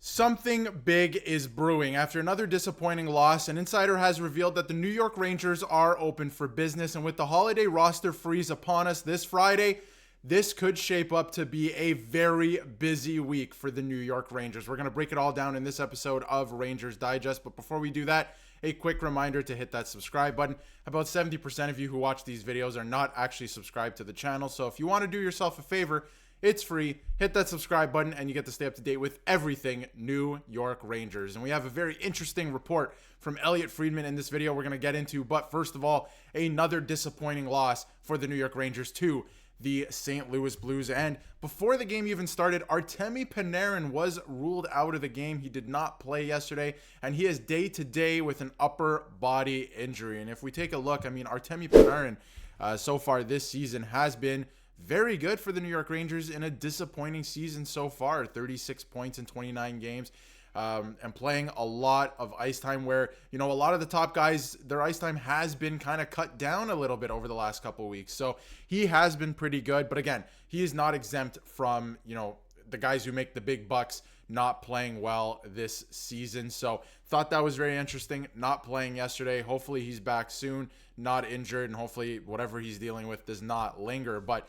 Something big is brewing. After another disappointing loss, an insider has revealed that the New York Rangers are open for business, and with the holiday roster freeze upon us this Friday, this could shape up to be a very busy week for the New York Rangers. We're going to break it all down in this episode of Rangers Digest, but before we do that, a quick reminder to hit that subscribe button. About 70% of you who watch these videos are not actually subscribed to the channel, so if you want to do yourself a favor, it's free. Hit that subscribe button and you get to stay up to date with everything New York Rangers. And we have a very interesting report from Elliotte Friedman in this video we're going to get into. But first of all, another disappointing loss for the New York Rangers to the St. Louis Blues. And before the game even started, Artemi Panarin was ruled out of the game. He did not play yesterday, and he is day-to-day with an upper body injury. And if we take a look, I mean, Artemi Panarin so far this season has been very good for the New York Rangers in a disappointing season so far. 36 points in 29 games, and playing a lot of ice time where, you know, a lot of the top guys, their ice time has been kind of cut down a little bit over the last couple of weeks. So he has been pretty good. But again, he is not exempt from, you know, the guys who make the big bucks not playing well this season. So thought that was very interesting. Not playing yesterday. Hopefully he's back soon, not injured, and hopefully whatever he's dealing with does not linger. But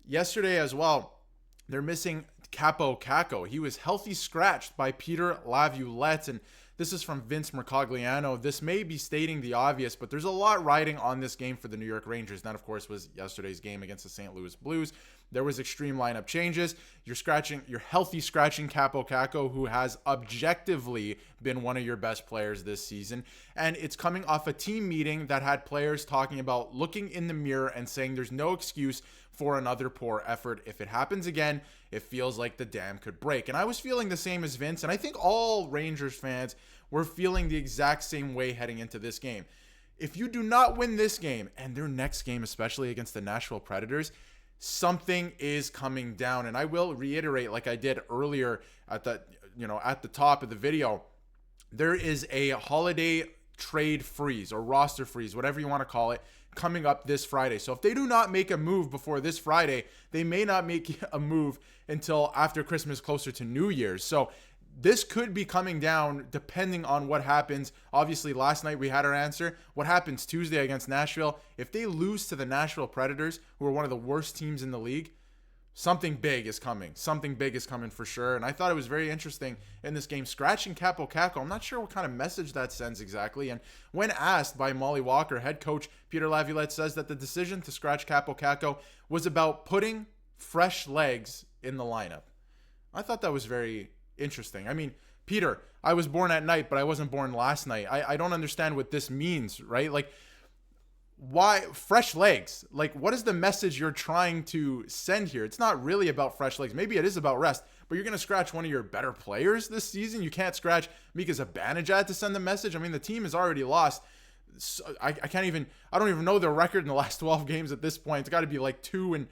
yesterday as well, they're missing Kakko. He was healthy scratched by Peter Laviolette, and this is from Vince Mercogliano. This may be stating the obvious, but there's a lot riding on this game for the New York Rangers. That, of course, was yesterday's game against the St. Louis Blues. There was extreme lineup changes. You're healthy scratching Kakko, who has objectively been one of your best players this season. And it's coming off a team meeting that had players talking about looking in the mirror and saying there's no excuse for another poor effort. If it happens again, it feels like the dam could break. And I was feeling the same as Vince, and I think all Rangers fans were feeling the exact same way heading into this game. If you do not win this game, and their next game, especially against the Nashville Predators, something is coming down. And I will reiterate, like I did earlier at the top of the video, there is a holiday trade freeze or roster freeze, whatever you want to call it, coming up this Friday. So if they do not make a move before this Friday, they may not make a move until after Christmas, closer to New Year's. So this could be coming down depending on what happens. Obviously, last night we had our answer. What happens Tuesday against Nashville? If they lose to the Nashville Predators, who are one of the worst teams in the league, something big is coming. Something big is coming for sure. And I thought it was very interesting in this game, scratching Kakko. I'm not sure what kind of message that sends exactly. And when asked by Molly Walker, head coach Peter Laviolette says that the decision to scratch Kakko was about putting fresh legs in the lineup. I thought that was very interesting. I mean, Peter, I was born at night, but I wasn't born last night. I don't understand what this means, right? Like, why fresh legs? Like, what is the message you're trying to send here? It's not really about fresh legs. Maybe it is about rest, but you're going to scratch one of your better players this season. You can't scratch Mika Zibanejad to send the message. I mean, the team has already lost. So I don't even know their record in the last 12 games at this point. It's got to be like 2-11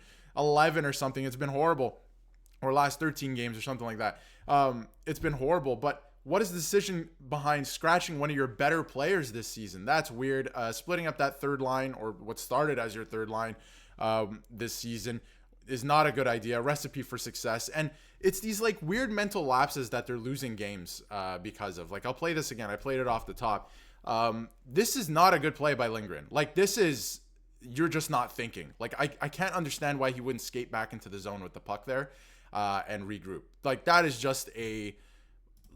or something. It's been horrible. Or last 13 games or something like that. It's been horrible, but what is the decision behind scratching one of your better players this season? That's weird. Splitting up that third line, or what started as your third line this season, is not a good idea. Recipe for success. And it's these like weird mental lapses that they're losing games because of. Like, I'll play this again. I played it off the top. This is not a good play by Lindgren. Like, this is, you're just not thinking. Like, I can't understand why he wouldn't skate back into the zone with the puck there and regroup. Like, that is just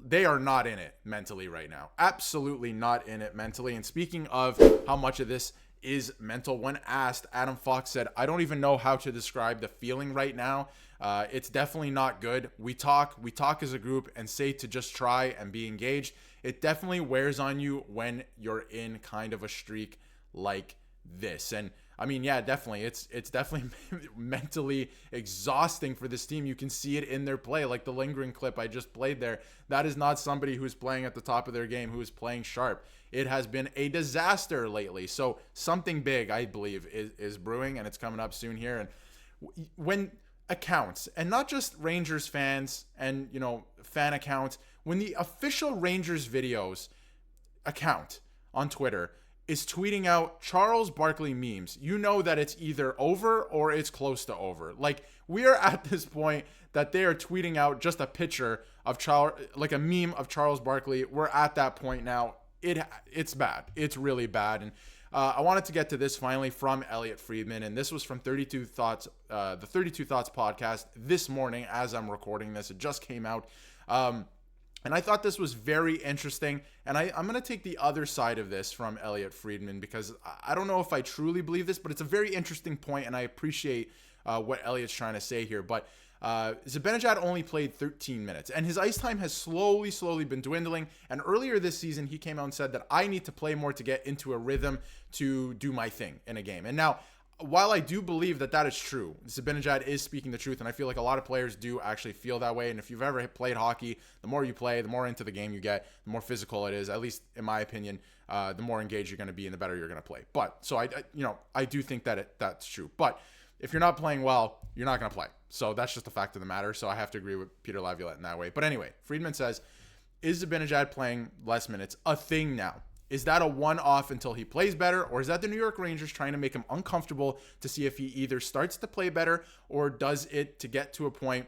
they are not in it mentally right now. Absolutely not in it mentally. And speaking of how much of this is mental, when asked, Adam Fox said, I don't even know how to describe the feeling right now. It's definitely not good. We talk as a group and say to just try and be engaged. It definitely wears on you when you're in kind of a streak like this. And I mean, yeah, definitely. It's definitely mentally exhausting for this team. You can see it in their play, like the Lindgren clip I just played there. That is not somebody who's playing at the top of their game, who is playing sharp. It has been a disaster lately. So something big, I believe, is brewing, and it's coming up soon here. And when accounts, and not just Rangers fans and, you know, fan accounts, when the official Rangers videos account on Twitter is tweeting out Charles Barkley memes, you know that it's either over or it's close to over. Like, we are at this point that they are tweeting out just a picture of like a meme of Charles Barkley. We're at that point now. It's bad. It's really bad. And I wanted to get to this finally from Elliotte Friedman, and this was from 32 Thoughts, the 32 Thoughts podcast this morning as I'm recording this. It just came out. And I thought this was very interesting, and I'm going to take the other side of this from Elliotte Friedman because I don't know if I truly believe this, but it's a very interesting point, and I appreciate what Elliott's trying to say here. But Zibanejad only played 13 minutes, and his ice time has slowly been dwindling. And earlier this season, he came out and said that I need to play more to get into a rhythm to do my thing in a game. And now, while I do believe that that is true, Zibanejad is speaking the truth, and I feel like a lot of players do actually feel that way. And if you've ever played hockey, the more you play, the more into the game you get, the more physical it is. At least in my opinion, the more engaged you're going to be, and the better you're going to play. But so I do think that that's true. But if you're not playing well, you're not going to play. So that's just the fact of the matter. So I have to agree with Peter Laviolette in that way. But anyway, Friedman says, is Zibanejad playing less minutes a thing now? Is that a one-off until he plays better, or is that the New York Rangers trying to make him uncomfortable to see if he either starts to play better or does it to get to a point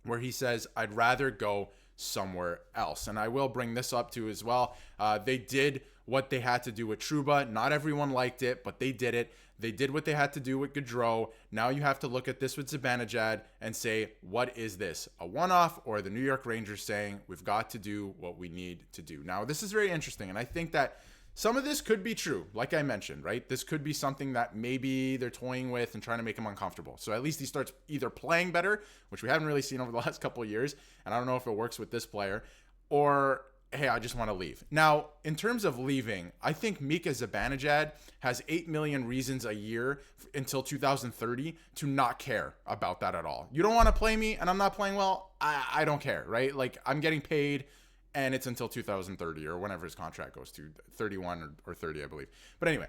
where he says, I'd rather go somewhere else? And I will bring this up too as well. They did what they had to do with Trouba. Not everyone liked it, but they did it. They did what they had to do with Gaudreau. Now you have to look at this with Zibanejad and say, what is this? A one-off, or the New York Rangers saying, we've got to do what we need to do? Now, this is very interesting, and I think that some of this could be true, like I mentioned, right? This could be something that maybe they're toying with and trying to make him uncomfortable. So at least he starts either playing better, which we haven't really seen over the last couple of years, and I don't know if it works with this player, or hey, I just want to leave. Now, in terms of leaving, I think Mika Zibanejad has 8 million reasons a year until 2030 to not care about that at all. You don't want to play me and I'm not playing well, I don't care, right? Like, I'm getting paid and it's until 2030 or whenever his contract goes to 31 or 30, I believe. But anyway,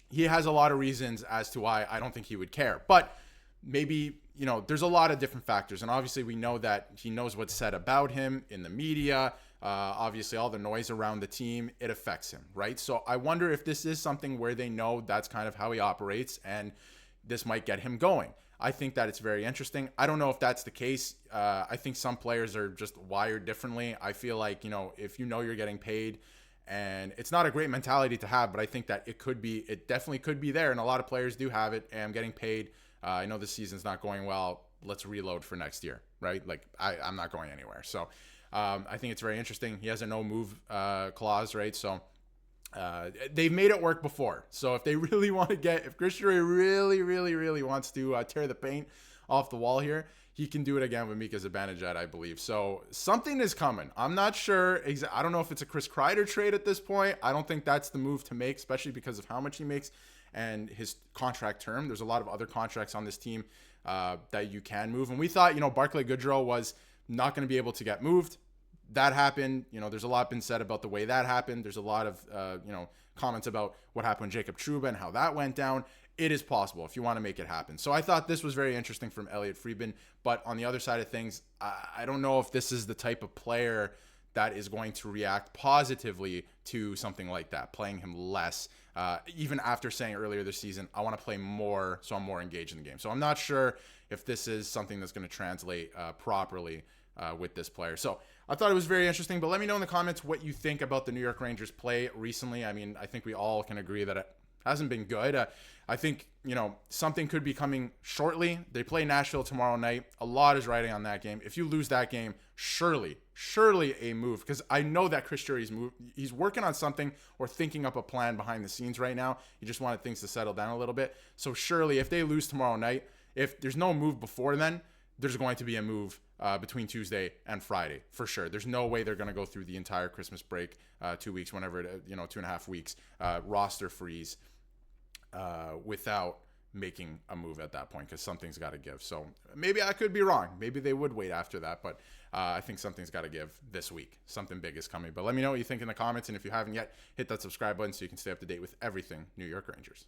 he has a lot of reasons as to why I don't think he would care. But maybe, there's a lot of different factors. And obviously we know that he knows what's said about him in the media. Obviously all the noise around the team, it affects him, right? So I wonder if this is something where they know that's kind of how he operates and this might get him going. I think that it's very interesting. I don't know if that's the case. I think some players are just wired differently. I feel like, if you're getting paid, and it's not a great mentality to have, but I think that it definitely could be there. And a lot of players do have it. And I'm getting paid. I know this season's not going well. Let's reload for next year, right? Like I'm not going anywhere. So I think it's very interesting. He has a no move clause, right? So they've made it work before. So if they really want to if Chris Drury really wants to tear the paint off the wall here, he can do it again with Mika Zibanejad, I believe. So something is coming. I'm not sure. I don't know if it's a Chris Kreider trade at this point. I don't think that's the move to make, especially because of how much he makes and his contract term. There's a lot of other contracts on this team that you can move. And we thought, Barclay Goodrow was not going to be able to get moved. That happened. There's a lot been said about the way that happened. There's a lot of, comments about what happened with Jacob Trouba and how that went down. It is possible if you want to make it happen. So I thought this was very interesting from Elliotte Friedman. But on the other side of things, I don't know if this is the type of player that is going to react positively to something like that, playing him less, even after saying earlier this season, I want to play more, so I'm more engaged in the game. So I'm not sure if this is something that's going to translate properly with this player. So I thought it was very interesting, but let me know in the comments what you think about the New York Rangers play recently. I mean, I think we all can agree that it hasn't been good. I think, something could be coming shortly. They play Nashville tomorrow night. A lot is riding on that game. If you lose that game, surely a move, because I know that Chris Drury's he's working on something or thinking up a plan behind the scenes right now. He just wanted things to settle down a little bit. So surely if they lose tomorrow night, if there's no move before then, there's going to be a move between Tuesday and Friday for sure. There's no way they're going to go through the entire Christmas break, 2 weeks, whenever, 2.5 weeks, roster freeze without making a move at that point, because something's got to give. So maybe I could be wrong. Maybe they would wait after that, but I think something's got to give this week. Something big is coming. But let me know what you think in the comments, and if you haven't yet, hit that subscribe button so you can stay up to date with everything New York Rangers.